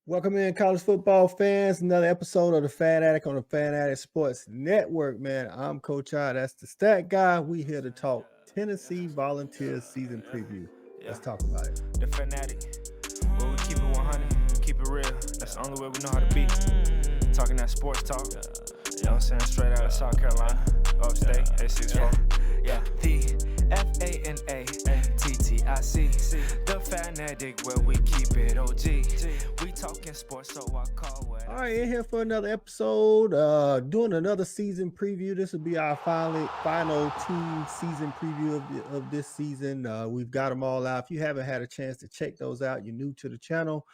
Welcome in, college football fans. Another episode of the Fan Addict on the Fan Addict Sports Network. Man, I'm Coach I. That's the stat guy. We here to talk Tennessee Volunteers season preview. Yeah, Let's talk about it. the fanatic. Where we keep it 100, keep it real. That's the only way we know how to be. Talking that sports talk. You know what I'm saying? Straight out of South Carolina, upstate, A64. Yeah, the FANATTIC, the fanatic where we keep it OG. We talking sports, so I call what. All right, in here for another episode. Doing another season preview. This will be our final team season preview of this season. We've got them all out. If you haven't had a chance to check those out, you're new to the channel.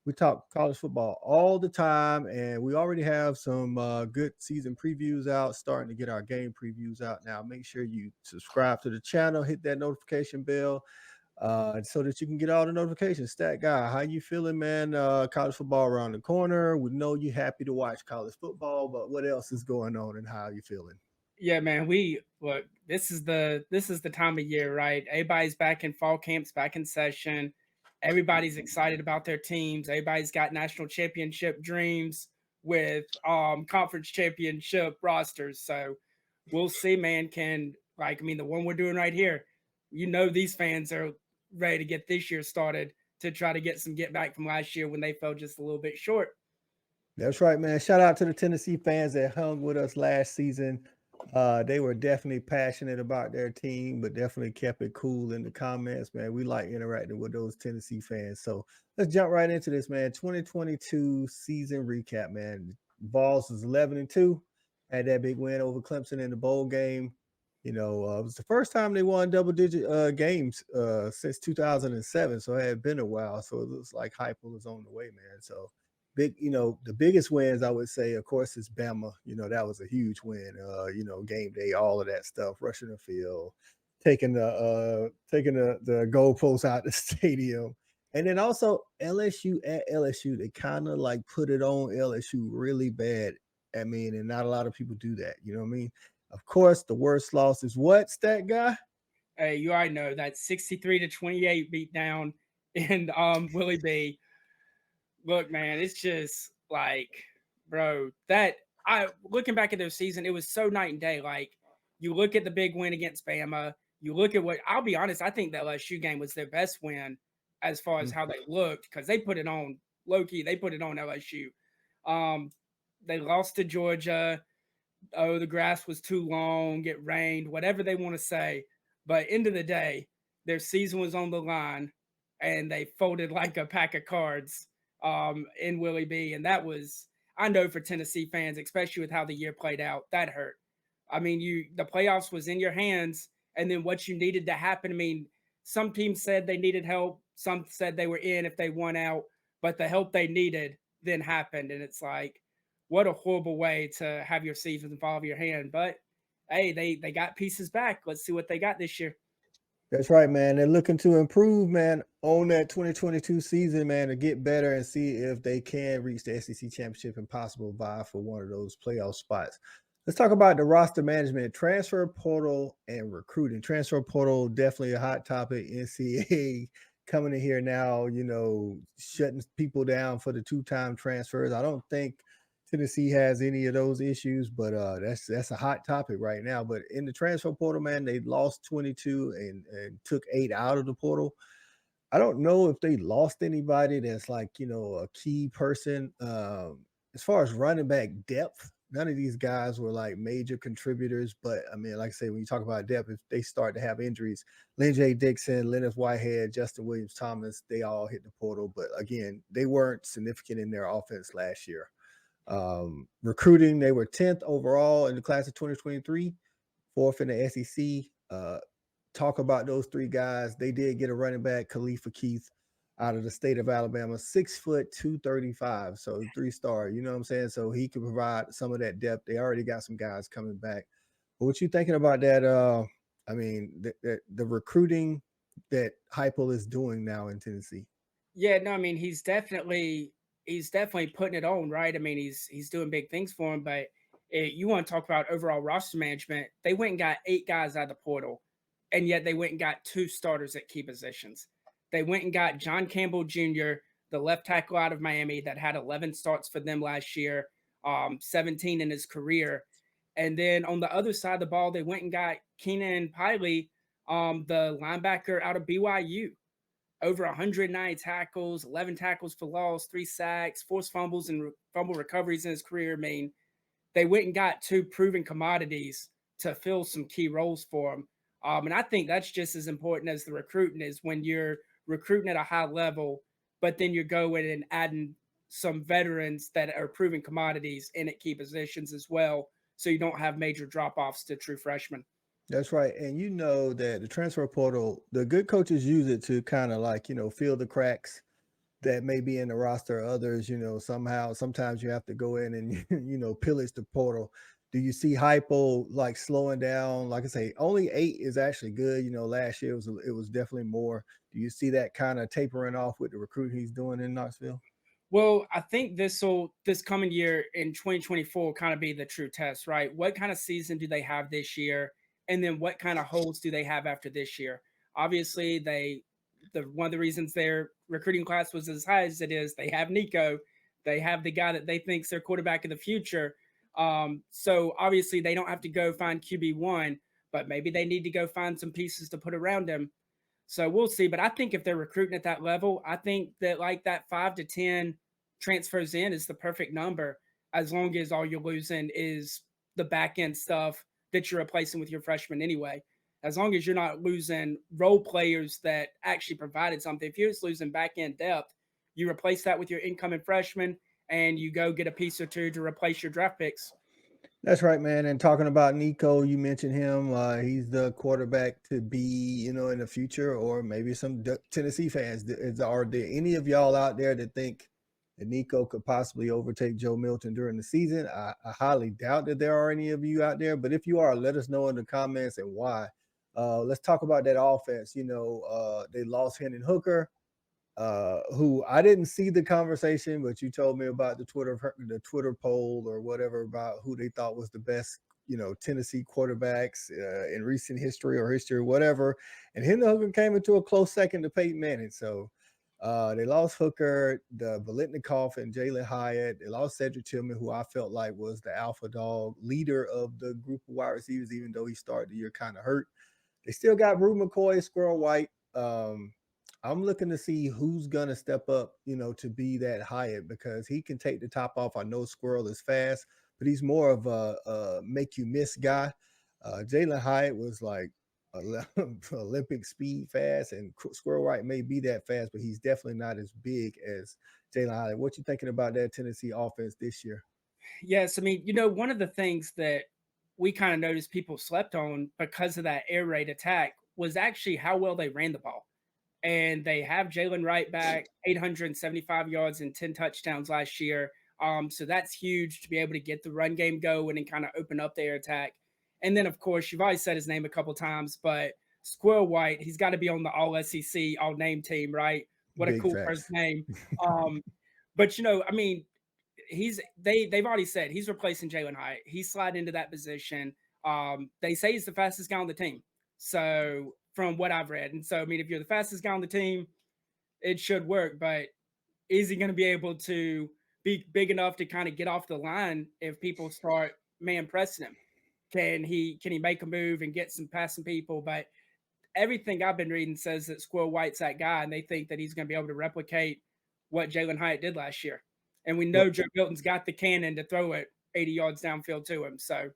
We talk college football all the time, and we already have some good season previews out, starting to get our game previews out now. Make sure you subscribe to the channel, hit that notification bell, so that you can get all the notifications. Stat guy, how you feeling, man? College football around the corner. We know you're happy to watch college football, but what else is going on, and how are you feeling? Yeah, man. We look. This is the time of year, right? Everybody's back in fall camps, back in session. Everybody's excited about their teams. Everybody's got national championship dreams with conference championship rosters. So we'll see, man. The one we're doing right here. These fans are ready to get this year started to try to get some get back from last year when they fell just a little bit short. That's right, man. Shout out to the Tennessee fans that hung with us last season. They were definitely passionate about their team, but definitely kept it cool in the comments, man. We like interacting with those Tennessee fans. So let's jump right into this, man. 2022 season recap, man. Vols was 11-2, had that big win over Clemson in the bowl game. It was the first time they won double-digit games since 2007, so it had been a while. So it looks like Heupel is on the way, man. So big, the biggest wins I would say, of course, is Bama. That was a huge win. Game day, all of that stuff, rushing the field, taking the goalposts out the stadium. And then also LSU at LSU, they kind of like put it on LSU really bad. I mean, and not a lot of people do that. You know what I mean? Of course, the worst loss is what, stat guy? Hey, you already know that 63-28 beat down in Willie B. Look, man, it's just like, bro, that I looking back at their season, it was so night and day. Like, you look at the big win against Bama, you look at what I'll be honest, I think the LSU game was their best win as far as how they looked, because they put it on low key, they put it on LSU. Um, they lost to Georgia. Oh, the grass was too long, it rained, whatever they want to say. But end of the day, their season was on the line and they folded like a pack of cards in Willie B. And that was, I know for Tennessee fans, especially with how the year played out, that hurt. I mean, the playoffs was in your hands, and then what you needed to happen. I mean, some teams said they needed help, some said they were in if they won out, but the help they needed then happened. And it's like, what a horrible way to have your season fall out of your hand. But hey, they got pieces back. Let's see what they got this year. That's right, man. They're looking to improve, man, on that 2022 season, man, to get better and see if they can reach the SEC championship and possible vie for one of those playoff spots. Let's talk about the roster management, transfer portal, and recruiting. Transfer portal, definitely a hot topic. NCAA coming in here now, shutting people down for the two-time transfers. I don't think Tennessee has any of those issues, but that's a hot topic right now. But in the transfer portal, man, they lost 22 and took 8 out of the portal. I don't know if they lost anybody that's like, a key person. As far as running back depth, none of these guys were like major contributors. But I mean, like I say, when you talk about depth, if they start to have injuries, Lynn J. Dixon, Leonard Whitehead, Justin Williams Thomas, they all hit the portal. But again, they weren't significant in their offense last year. Recruiting, they were 10th overall in the class of 2023, 4th in the SEC. Talk about those three guys. They did get a running back, Khalifa Keith, out of the state of Alabama, 6 foot 235. So 3-star, you know what I'm saying? So he could provide some of that depth. They already got some guys coming back. But what you thinking about that? The recruiting that Heupel is doing now in Tennessee. Yeah, no, I mean he's definitely putting it on, right? I mean, he's doing big things for him, but you want to talk about overall roster management. They went and got 8 guys out of the portal, and yet they went and got 2 starters at key positions. They went and got John Campbell Jr., the left tackle out of Miami that had 11 starts for them last year, 17 in his career. And then on the other side of the ball, they went and got Keenan Piley, the linebacker out of BYU, over 109 tackles, 11 tackles for loss, 3 sacks, forced fumbles, and fumble recoveries in his career. I mean, they went and got two proven commodities to fill some key roles for him. And I think that's just as important as the recruiting is when you're recruiting at a high level, but then you're going and adding some veterans that are proven commodities in at key positions as well. So you don't have major drop offs to true freshmen. That's right. And you know that the transfer portal, the good coaches use it to kind of like, fill the cracks that may be in the roster. Others, somehow, sometimes you have to go in and, pillage the portal. Do you see Hypo like slowing down? Like I say, only 8 is actually good. Last year it was definitely more. Do you see that kind of tapering off with the recruit he's doing in Knoxville? Well, I think this coming year in 2024 will kind of be the true test, right? What kind of season do they have this year? And then what kind of holes do they have after this year? Obviously, the one of the reasons their recruiting class was as high as it is, they have Nico, they have the guy that they think's their quarterback of the future. So obviously they don't have to go find QB1, but maybe they need to go find some pieces to put around him. So we'll see. But I think if they're recruiting at that level, I think that like that 5 to 10 transfers in is the perfect number, as long as all you're losing is the back end stuff that you're replacing with your freshmen anyway. As long as you're not losing role players that actually provided something. If you're just losing back end depth, you replace that with your incoming freshmen and you go get a piece or two to replace your draft picks. That's right, man. And talking about Nico, you mentioned him. He's the quarterback to be, in the future, or maybe some Tennessee fans. Are there any of y'all out there that think that Nico could possibly overtake Joe Milton during the season? I highly doubt that there are any of you out there, but if you are, let us know in the comments and why. Let's talk about that offense. They lost Hendon Hooker, who I didn't see the conversation, but you told me about the Twitter poll or whatever about who they thought was the best, Tennessee quarterbacks in recent history or history, whatever. And Hendon Hooker came into a close second to Peyton Manning. So they lost Hooker, the Bolitnikoff and Jaylin Hyatt. They lost Cedric Tillman, who I felt like was the alpha dog leader of the group of wide receivers, even though he started the year kind of hurt. They still got Rue McCoy, Squirrel White. I'm looking to see who's gonna step up, to be that Hyatt, because he can take the top off. I know Squirrel is fast, but he's more of a make you miss guy. Jaylin Hyatt was like Olympic speed fast, and Squirrel White may be that fast, but he's definitely not as big as Jaylin Hyatt. What you thinking about that Tennessee offense this year? Yes, I mean, one of the things that we kind of noticed people slept on because of that air raid attack was actually how well they ran the ball. And they have Jalen Wright back, 875 yards and 10 touchdowns last year. So that's huge to be able to get the run game going and kind of open up the air attack. And then, of course, you've already said his name a couple times, but Squirrel White, he's got to be on the All SEC, All Name team, right? What a Big cool facts. first name. But I mean, they've already said he's replacing Jalen Hyatt. He's sliding into that position. They say he's the fastest guy on the team. So from what I've read, and so I mean, if you're the fastest guy on the team, it should work. But is he going to be able to be big enough to kind of get off the line if people start man pressing him? Can he make a move and get some passing people? But everything I've been reading says that Squirrel White's that guy, and they think that he's going to be able to replicate what Jalen Hyatt did last year. And we know Joe Milton's got the cannon to throw it 80 yards downfield to him. So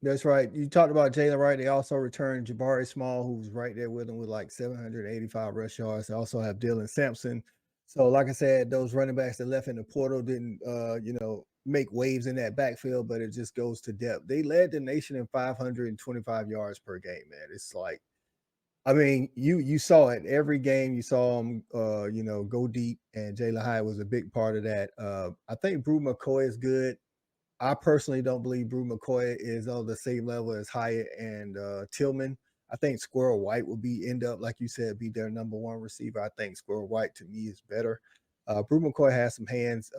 That's right. You talked about Jalen Wright. They also returned Jabari Small, who's right there with him with like 785 rush yards. They also have Dylan Sampson. So, like I said, those running backs that left in the portal didn't, make waves in that backfield, but it just goes to depth. They led the nation in 525 yards per game, man. It's like, I mean, you saw it every game. You saw them, go deep, and Jalen Hyatt was a big part of that. I think Brew McCoy is good. I personally don't believe Brew McCoy is on the same level as Hyatt and Tillman. I think Squirrel White will end up, like you said, be their number one receiver. I think Squirrel White to me is better. Brew McCoy has some hands.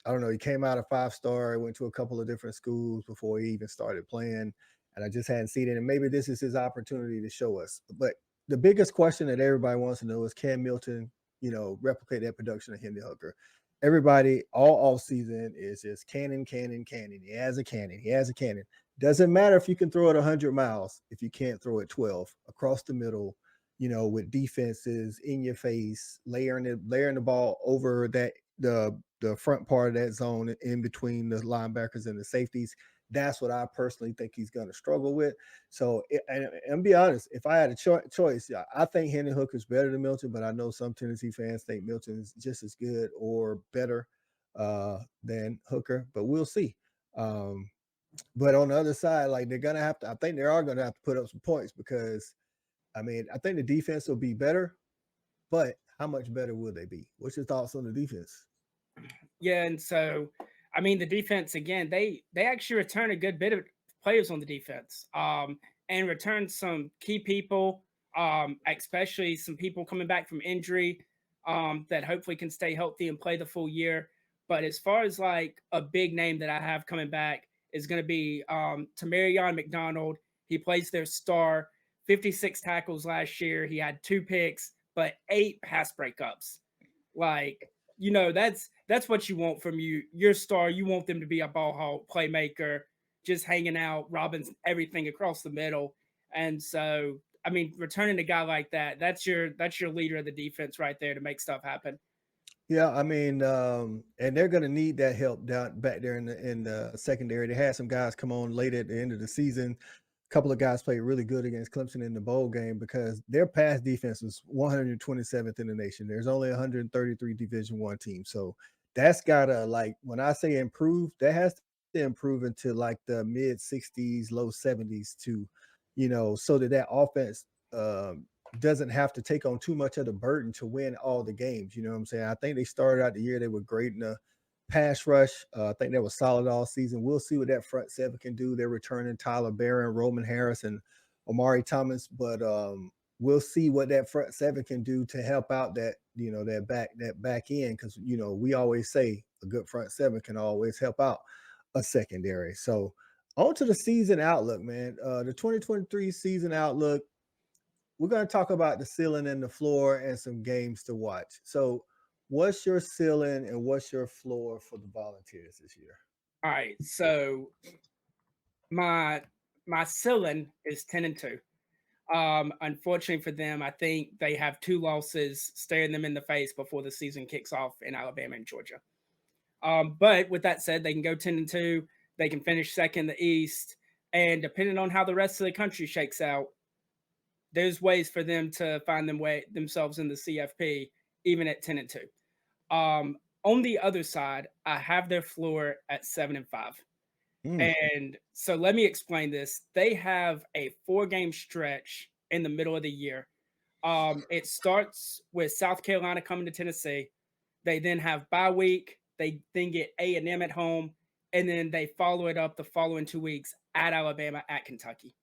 I don't know. He came out a 5-star, went to a couple of different schools before he even started playing, and I just hadn't seen it. And maybe this is his opportunity to show us. But the biggest question that everybody wants to know is, can Milton replicate that production of Hendon Hooker. Everybody all off season is just cannon. He has a cannon. He has a cannon. Doesn't matter if you can throw it 100 miles if you can't throw it 12 across the middle, with defenses in your face, layering the ball over the front part of that zone in between the linebackers and the safeties. That's what I personally think he's going to struggle with. So, and be honest, if I had a choice, I think Hendon Hooker's better than Milton, but I know some Tennessee fans think Milton is just as good or better than Hooker, but we'll see. But on the other side, like they're gonna have to, I think they are gonna have to put up some points because, I mean, I think the defense will be better, but how much better will they be? What's your thoughts on the defense? Yeah, and so I mean the defense again, they actually return a good bit of players on the defense, and return some key people, especially some people coming back from injury, that hopefully can stay healthy and play the full year. But as far as like a big name that I have coming back is going to be Tamarion McDonald. He plays their star, 56 tackles last year. He had 2 picks, but 8 pass breakups. Like, that's what you want from your star. You want them to be a ball hawk playmaker, just hanging out, robbing everything across the middle. And so, I mean, returning a guy like that, that's your leader of the defense right there to make stuff happen. Yeah, I mean, and they're gonna need that help down back there in the secondary. They had some guys come on late at the end of the season. A couple of guys played really good against Clemson in the bowl game because their pass defense was 127th in the nation. There's only 133 Division One teams, so that's gotta, like, when I say improve, that has to improve into like the mid 60s, low 70s to, so that offense doesn't have to take on too much of the burden to win all the games. You know what I'm saying? I think they started out the year, they were great in the pass rush. I think that was solid all season. We'll see what that front seven can do. They're returning Tyler Barron, Roman Harris, and Omari Thomas, but we'll see what that front seven can do to help out that back end, because we always say a good front seven can always help out a secondary. So on to the season outlook, man. The 2023 season outlook, we're going to talk about the ceiling and the floor and some games to watch. So, what's your ceiling and what's your floor for the Volunteers this year? All right, so my ceiling is 10-2. Unfortunately for them, I think they have 2 losses staring them in the face before the season kicks off in Alabama and Georgia. But with that said, they can go 10-2. They can finish second in the East, and depending on how the rest of the country shakes out, there's ways for them to find themselves in the CFP, even at 10-2. On the other side, I have their floor at 7-5. And so let me explain this. They have a 4-game stretch in the middle of the year. It starts with South Carolina coming to Tennessee. They then have bye week. They then get A&M at home, and then they follow it up the following 2 weeks at Alabama, at Kentucky.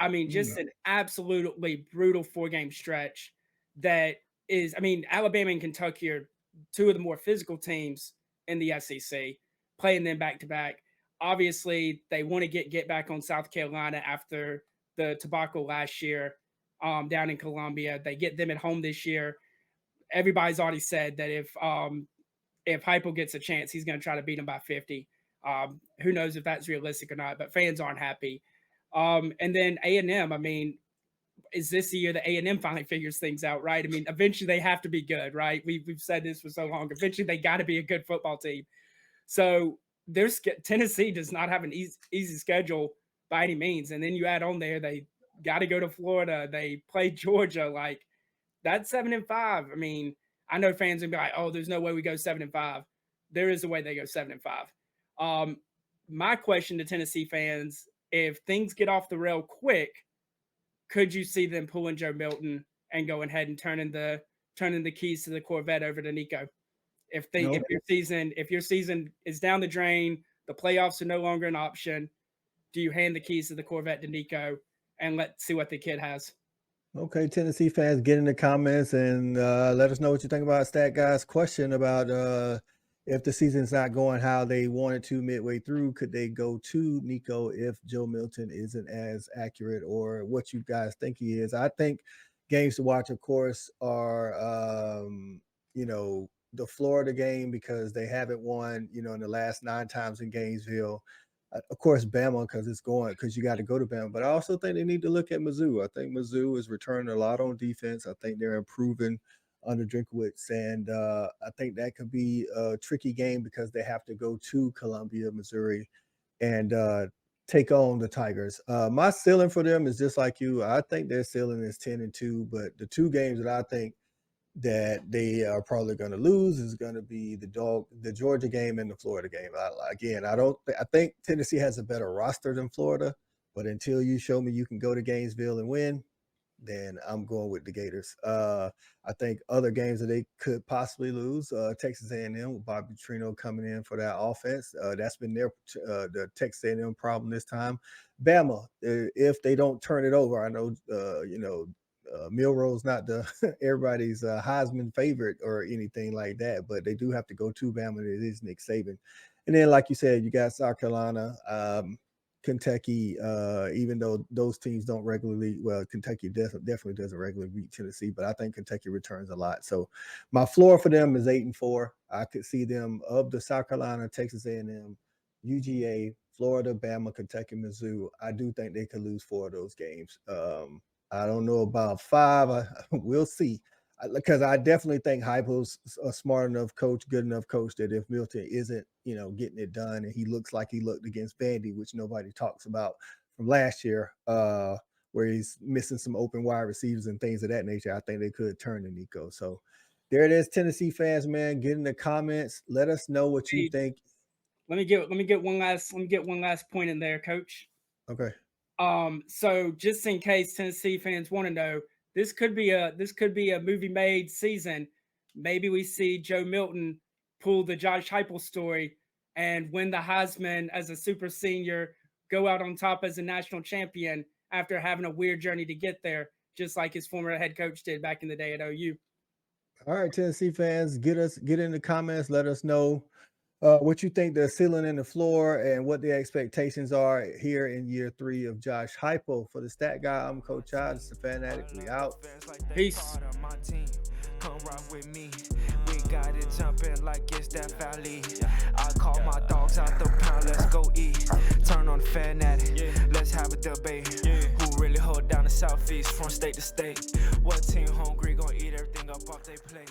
I mean, just an absolutely brutal 4-game stretch that is, I mean, Alabama and Kentucky are 2 of the more physical teams in the SEC, playing them back to back. Obviously, they want to get back on South Carolina after the tobacco last year down in Columbia. They get them at home this year. Everybody's already said that if Heupel gets a chance, he's going to try to beat them by 50. Who knows if that's realistic or not, but fans aren't happy. And then A&M, I mean, is this the year that A&M finally figures things out, right? I mean, eventually they have to be good, right? We've said this for so long. Eventually they got to be a good football team. So Tennessee does not have an easy schedule by any means. And then you add on there, they got to go to Florida. They play Georgia. Like, that's 7-5. I mean, I know fans will be like, oh, there's no way we go 7-5. There is a way they go 7-5. My question to Tennessee fans, if things get off the rail quick, could you see them pulling Joe Milton and going ahead and turning the keys to the Corvette over to Nico? If your season is down the drain, the playoffs are no longer an option, do you hand the keys to the Corvette to Nico and let's see what the kid has? Okay, Tennessee fans, get in the comments and let us know what you think about Stat Guy's question about if the season's not going how they wanted to midway through, could they go to Nico if Joe Milton isn't as accurate, or what you guys think he is? I think games to watch, of course, are the Florida game because they haven't won, in the last 9 times in Gainesville. Of course, Bama because you got to go to Bama. But I also think they need to look at Mizzou. I think Mizzou is returning a lot on defense. I think they're improving under Drinkowitz, and I think that could be a tricky game because they have to go to Columbia, Missouri, and take on the Tigers. My ceiling for them is just like you. I think their ceiling is 10-2, but the two games that I think that they are probably going to lose is going to be the Georgia game and the Florida game. I think Tennessee has a better roster than Florida, but until you show me you can go to Gainesville and win, then I'm going with the Gators. I think other games that they could possibly lose, Texas A&M with Bobby Petrino coming in for that offense. That's been the Texas A&M problem this time. Bama, if they don't turn it over, I know, Milroe's not everybody's Heisman favorite or anything like that, but they do have to go to Bama. It is Nick Saban. And then, like you said, you got South Carolina, Kentucky, even though those teams don't regularly, Kentucky definitely doesn't regularly beat Tennessee, but I think Kentucky returns a lot. So my floor for them is 8-4. I could see them of the South Carolina, Texas A&M, UGA, Florida, Bama, Kentucky, Mizzou. I do think they could lose 4 of those games. I don't know about 5. We'll see. Because I definitely think Heupel's a smart enough coach, good enough coach that if Milton isn't, getting it done and he looks like he looked against Vandy, which nobody talks about from last year, where he's missing some open wide receivers and things of that nature, I think they could turn to Nico. So there it is, Tennessee fans, man. Get in the comments. Let us know what you think. Let me get one last point in there, Coach. Okay. So just in case Tennessee fans want to know, this could be a movie-made season. Maybe we see Joe Milton pull the Josh Heupel story and win the Heisman as a super senior, go out on top as a national champion after having a weird journey to get there, just like his former head coach did back in the day at OU. All right, Tennessee fans, get in the comments. Let us know what you think the ceiling and the floor and what the expectations are here in year 3 of Josh Heupel. For the Stat Guy, I'm Coach Child. It's the Fanatic. We out. Peace. Come rock with me. We got it jumping like it's that valley. I call my dogs out the pound. Let's go eat. Turn on the Fanatic. Let's have a debate. Who really hold down the Southeast from state to state? What team hungry gonna eat everything up off they plate?